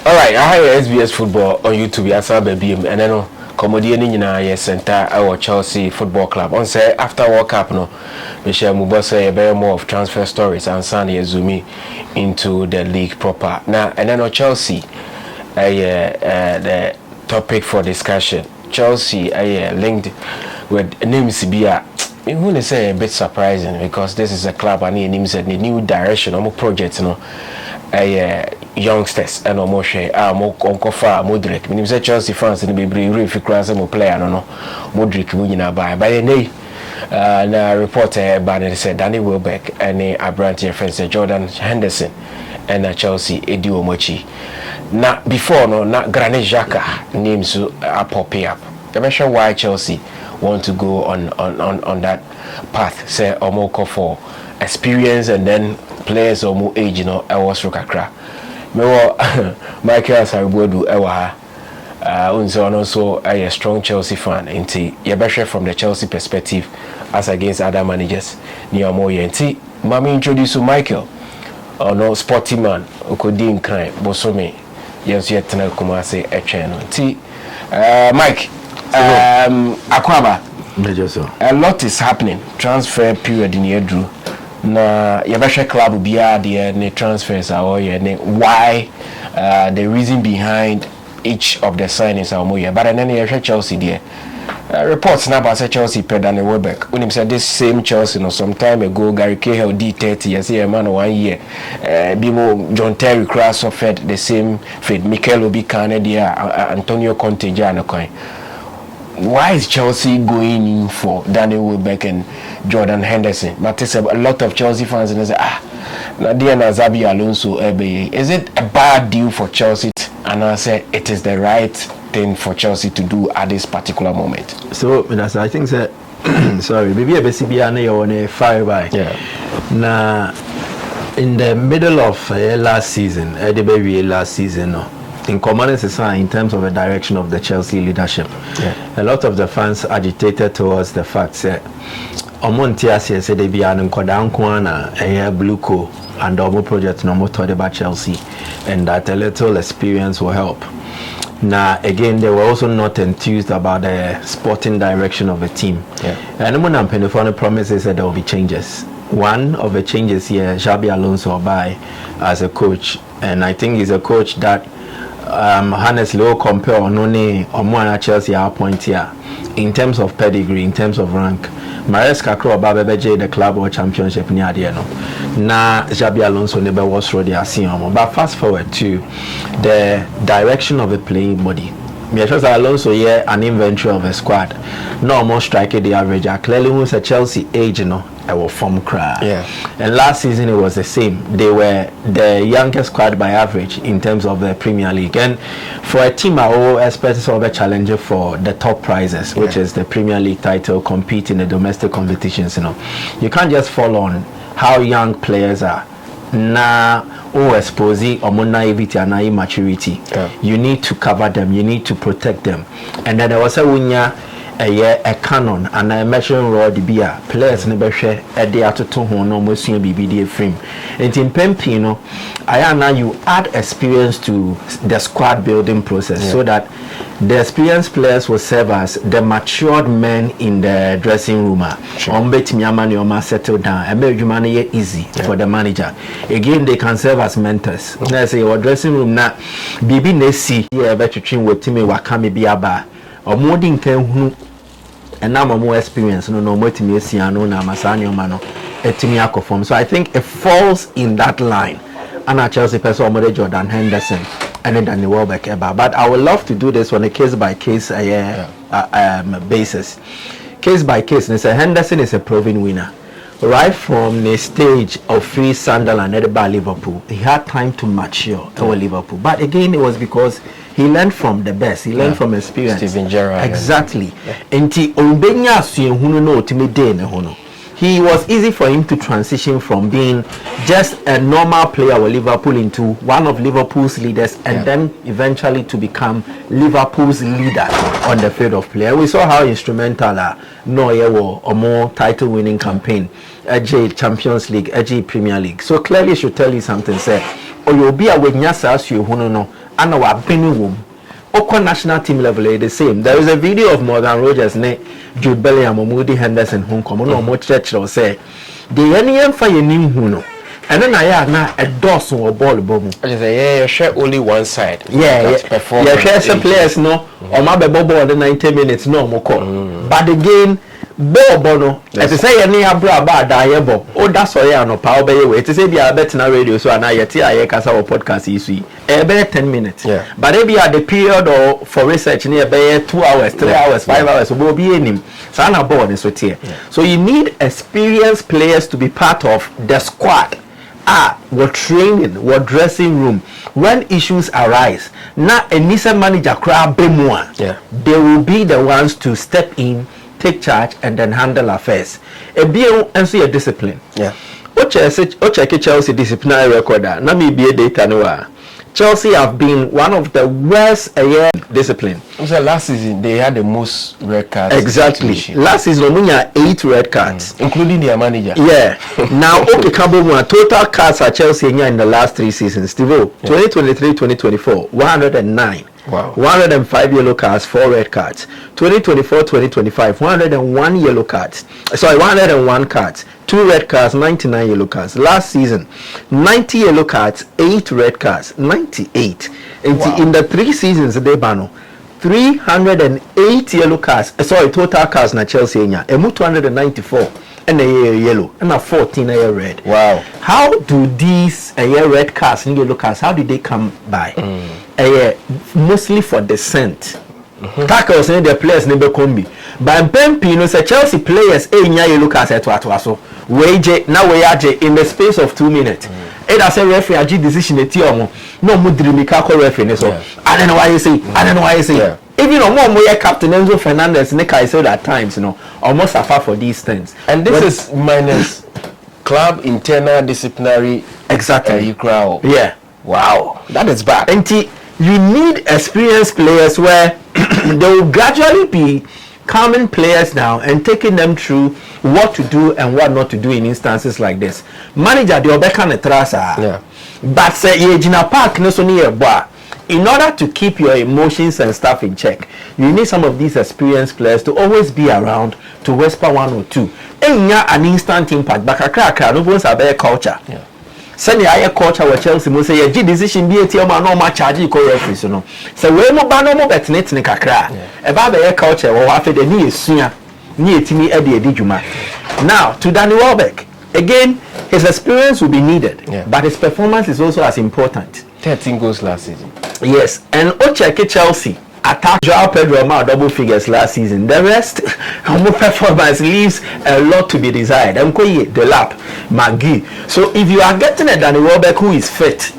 All right, I have SBS football on YouTube. Yes, I baby, and then comedian in your center our Chelsea Football Club. On say after World Cup, no, Michelle Mubasa a bear more of transfer stories and Sunday zoomy into the league proper. Now, and then on Chelsea, the topic for discussion. Chelsea, linked with names be a. I want to say a bit surprising because this is a club and names a new direction, almost project, you know. Youngsters and more share more far Modric. When you say Chelsea fans in the baby if you cross some player, I don't know Modric winning by the nay. Na reporter Barney said Danny Welbeck and a branch friends Jordan Henderson and Chelsea Eddie Omochi. Na before no na Granit Xhaka names are popping up. I'm not sure why Chelsea want to go on that path. Say Omoko for experience and then players or more age, you know, I was Rukakra. Mewa Michael Asaribodu Ewa also a strong Chelsea fan. Inti Yabasha from the Chelsea perspective as against other managers. Near more Inti Mami introduce to Michael or no sporty man Okodin crime Bosome. Yes, yet na Kumase a channel. Mike Akwaba. A lot is happening. Transfer period in Yedru. Na Yabasha club biya the transfers are why the reason behind each of the signings are more. But then you Chelsea there. Reports now about Chelsea paid than Welbeck. When he said this same Chelsea, no, some time ago, Gary Cahill D30, I see a man of 1 year. Bimo John Terry Cross offered the same fate. Mikel Obi Canada, Antonio Conte, Janocoin. Why is Chelsea going in for Daniel Welbeck and Jordan Henderson? But it's a lot of Chelsea fans and they say, Nadia Nazabi Alonso, is it a bad deal for Chelsea? And I say it is the right thing for Chelsea to do at this particular moment. So, I think that, sorry, maybe a BCB on a fire by. Yeah. Now, in the middle of last season, last season, no. In common in terms of the direction of the Chelsea leadership, a lot of the fans agitated towards the fact that Omontia said they be an Kodankwana, a Bluco, and Omo project no more thought about Chelsea, and that a little experience will help. Now, again, they were also not enthused about the sporting direction of the team. And when I'm Penifone promises that there will be changes. One of the changes here, Xabi Alonso by as a coach, and I think he's a coach that Hannes Low compare only on Chelsea our point here in terms of pedigree, in terms of rank. Maresca Crow Babeje the club or championship near the end. Na Xabi Alonso never was ready as but fast forward to the direction of the playing body. Because Alonso here an inventory of a squad. No more striking the average. Clearly was a Chelsea age, you know. I will form cry. And last season it was the same. They were the youngest squad by average in terms of the Premier League. And for a team I will expect sort of a challenger for the top prizes, which is the Premier League title, compete in the domestic competitions, you know. You can't just fall on how young players are. Expose or more naivety and immaturity. You need to cover them, you need to protect them. And then there was a canon and a measuring rod beer players never share a day out to home no more soon BBD frame. And in Pempino, now you add experience to the squad building process so that the experienced players will serve as the matured men in the dressing room. Settle down and make you easy for the manager. Again, they can serve as mentors. Let's say your dressing room now BB Nessi here better train with Timmy Wakami Biaba or more than and now more experience no more to me na Masanyo mano etimi akofom. So I think it falls in that line. And Chelsea person Jordan Henderson and then Danny Welbeck. But I would love to do this on a case by case basis. Case by case. And so Henderson is a proven winner. Right from the stage of free Sunderland at Liverpool, he had time to mature over Liverpool. But again, it was because he learned from the best. He learned from experience. Steven Gerrard. Exactly. And he was easy for him to transition from being just a normal player with Liverpool into one of Liverpool's leaders and then eventually to become Liverpool's leader on the field of play. We saw how instrumental Neuer or more title winning campaign, AJ Champions League, AJ Premier League. So clearly should tell you something, say, or you'll be a witness as you no and our Benny Oko national team level the same. There is a video of Morgan Rogers ne Jude Bellingham or Moody Henderson home come no more church or say the any for your name huno. And then I have now a dozen or ball boom. I just say, yeah, you share only one side. Yeah, share some players no or my ball the 90 minutes no more call. But again, bono as I say any abra bad diable. Oh, that's why I know power by way. To say be a better radio so and I yet I can our podcast easy. About 10 minutes. Yeah. But maybe at the period or for research near 2 hours, 3 hours, 5 hours will be in him. So I'm born is here. So you need experienced players to be part of the squad. What training, what dressing room. When issues arise, now a Nissan manager crowd be more. They will be the ones to step in, take charge, and then handle affairs. A BO and see a discipline. Oche Chelsea disciplinary record. Na me be a data no. Chelsea have been one of the worst discipline. So last season they had the most red cards. Exactly. Last season we had 8 red cards, including their manager. Yeah. Now okay, total cards at Chelsea in the last 3 seasons. Stivo 2023-2024 109. Wow. 105 yellow cards, 4 red cards. 2024-2025 101 yellow cards. Sorry, 101 cards, 2 red cards, 99 yellow cards. Last season 90 yellow cards, 8 red cards, 98. In the 3 seasons they bano 308 yellow cards. Sorry, total cards na Chelsea nya. 294 and a yellow and a 14 a red. Wow. How do these red cards and yellow cards, how did they come by? Mostly for descent. Tackles and the players never combi. But Pempino say Chelsea players yellow cards at what so wage now we are in the space of 2 minutes. It has a referee decision no mudrimika referee so I don't know why you say even on more Captain Enzo Fernandez I said at times almost suffer for these things. And this is minus club internal disciplinary. Exactly. Yeah. Wow. That is bad. And you need experienced players where they will gradually be calming players down and taking them through what to do and what not to do in instances like this. Manager the Obeka Netrasa. Yeah. But say Yejina Park no so near bar. In order to keep your emotions and stuff in check, you need some of these experienced players to always be around to whisper 1 or 2. And an instant impact. But a no bones are culture. Yeah. Send your culture with Chelsea must say a decision be a team no match charge referees no. So we mo ba no mo bet net ne kakra. E ba be culture wo afa de ni esua ni etimi e de edijuma. Now to Danny Welbeck. Again, his experience will be needed, but his performance is also as important. 13 goals last season. Yes, and Ocheke Chelsea attacked Joao Pedro double figures last season. The rest, performance leaves a lot to be desired. Mkoye, the lap, Magui. So if you are getting a Danny Welbeck who is fit,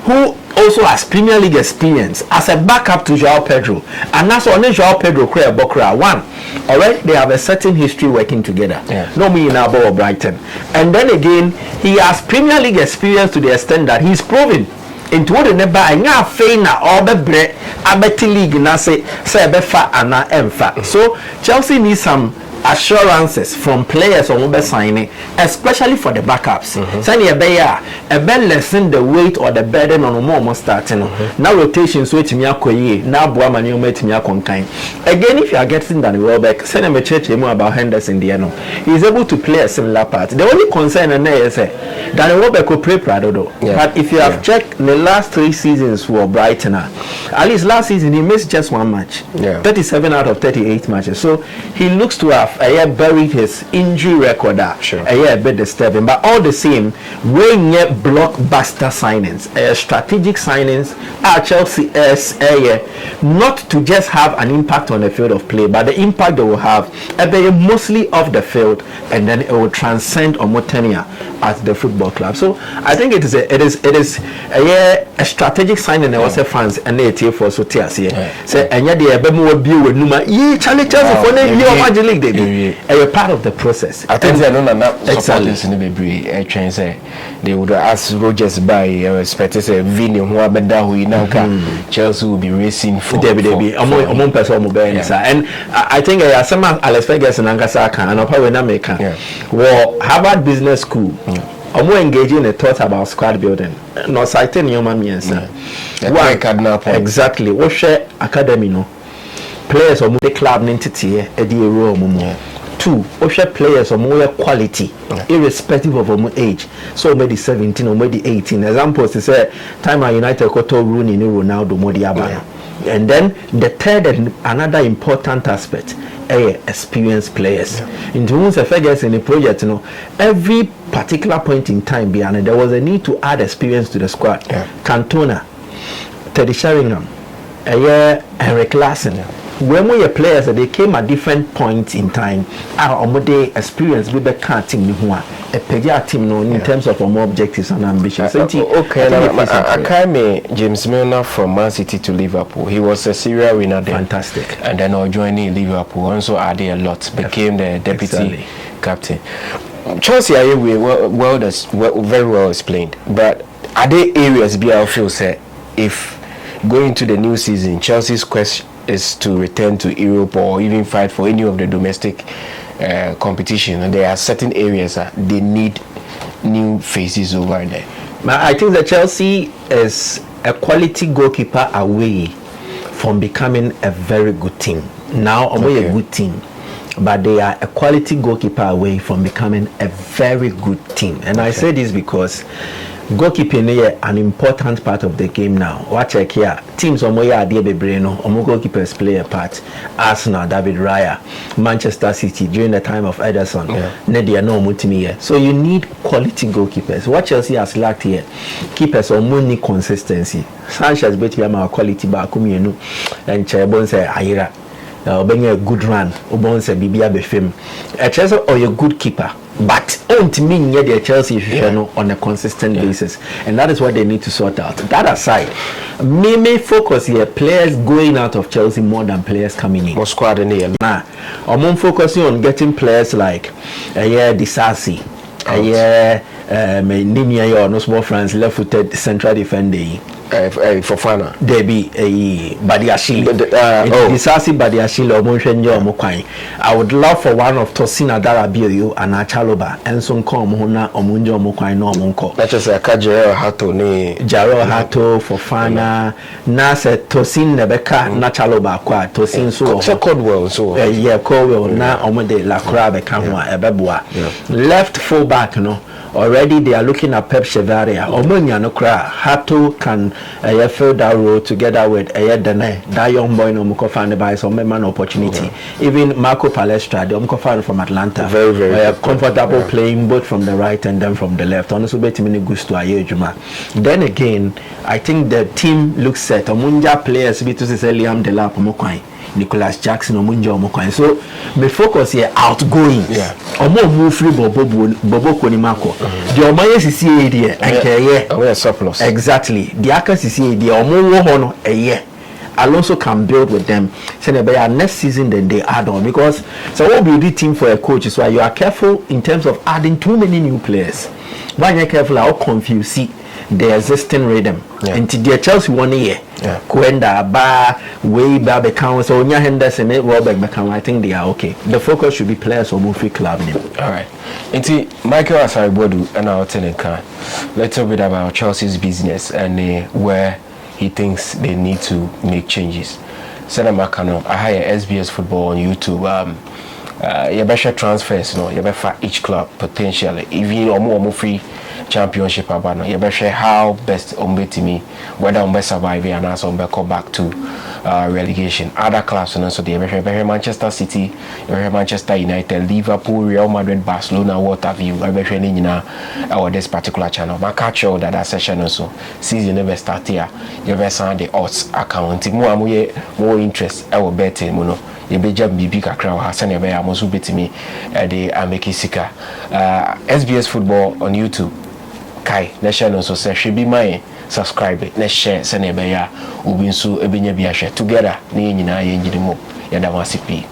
who also has Premier League experience as a backup to Joao Pedro, and that's only Joao Pedro Bokra one. Alright, they have a certain history working together. No me in Abo or Brighton. And then again, he has Premier League experience to the extent that he's proven into what never anya feina or be bre abeti league na say befa ana emfa. So Chelsea needs some assurances from players on be signing, especially for the backups. Sani ebe lessen the weight or the burden on more starting. Now rotation so etimi akoye, now boa mani etimi akonkan. Again, if you are getting Danny Welbeck, send him a church more about Henderson Diano. He is able to play a similar part. The only concern is Danny Welbeck could play Prado though. But if you have checked the last 3 seasons for Brighton, at least last season he missed just 1 match. 37 out of 38 matches. So he looks to have buried his injury record. A bit disturbing, but all the same, when you blockbuster signings, strategic signings, Chelsea is not to just have an impact on the field of play, but the impact they will have mostly off the field, and then it will transcend on more tenure at the football club. So I think it is a strategic signing. Also fans and they for so say and yet they more view with Numa challenges for the league a part of the process. I think they don't know supporters in the baby train say they would ask Rogers by expect say Vini who abeda who now Chelsea will be racing for among person and I think some Alex Ferguson and Kasaka and Opawena Maker Harvard Business School more engaging in the thought about squad building. No citing your mommy and son. Exactly. What share academy no players or the club entity a role. Two, Osha players or more quality, irrespective of age. So maybe 17 or maybe 18. Examples to say time at United Koto Rooney Ronaldo Modiabaya. And then the third and another important aspect, experienced players. In terms of figures in the project, every particular point in time behind there was a need to add experience to the squad. Cantona, Teddy Sheringham, Eric Larsson. When we were players, they came at different points in time. Our experience with the team, a team in terms of more objectives and ambitions. I came James Milner from Man City to Liverpool. He was a serial winner there. Fantastic. And then joining Liverpool also added a lot. Became the deputy captain. Chelsea are very well explained. But are there areas I feel say if going to the new season, Chelsea's quest is to return to Europe or even fight for any of the domestic competition, and there are certain areas that they need new faces over there. I think that Chelsea is a quality goalkeeper away from becoming a very good team. Now, a good team, but they are a quality goalkeeper away from becoming a very good team. And I say this because goalkeeping is an important part of the game now. Watch here. Teams omoya adie bebreno, omo goalkeepers play a part. Arsenal, David Raya, Manchester City during the time of Henderson. Nedia no mutimi. So you need quality goalkeepers. What Chelsea has lacked here, keepers need consistency. Sanchez bet be my quality back kumienu and Chebon say Ayira. Being a good run, Obon say Bibia Befim. A Chelsea or a good keeper. But to me, the Chelsea on a consistent basis, and that is what they need to sort out. That aside, may focus here players going out of Chelsea more than players coming in. More squad in here. I'm focusing on getting players like Disasi, Nimia, no small France, left-footed central defender. Fofana. Debbie Badiashile. Disasi Badiashile Omonshенjo Omokwai. I would love for one of Tosina Darabio and Achaloba and some come hona Omunjo Omokwai no Omonko. That's just a Jarrell Hato ni Jarrell Hato Fofana Nase Tosin Nebeka Nachaloba kwa Tosin so Codwell so Codwell na Omode La Crab Kamwa Ebebua. Left full back no. Already they are looking at Pep Chevaria. Omonia no cry. Hato can fill that role together with Dene. That young boy no mukofane by some man opportunity. Even Marco Palestra, the umkofane from Atlanta. Very comfortable playing both from the right and then from the left. Honestly, betimini gusto ayejuma. Then again, I think the team looks set. Omunja players bitu se Liam Delap Mokwai. Nicholas Jackson Omunja Omokwan. So me focus here outgoing. Omo move free Bobo Konimako. The Omaye CCA there and we are surplus. Exactly. The Aka CCA there Omo Hono a year. Alonso can build with them. So next season then they add on because so what will be the team for a coach is why you are careful in terms of adding too many new players. Why you're careful how confuse the existing rhythm. Into the Chelsea 1 year. Kuenda ba way back account so Nya Henderson Welbeck account I think they are okay. The focus should be players or move free club name. Alright. Into Michael Asaribodu and our tenant can let's talk a bit about Chelsea's business and where he thinks they need to make changes. Sena Makano, I hire SBS football on YouTube. You better transfers, you better each club potentially even or more free championship abano. You better how best me whether survive and also go back to relegation. Other clubs and also the Manchester City, Manchester United, Liverpool, Real Madrid, Barcelona, what have you. Or this particular channel. My catch that session also season never start here. You better send the odds account. More interest. I will bet him. You be just be big crowd has sent a most bet me the Amekisika. SBS football on YouTube. Kai, let's share also say should be my subscribe, let's share send a beya ubinsu ebinya biya share together ni nyina yenjiri mo yada wasipi.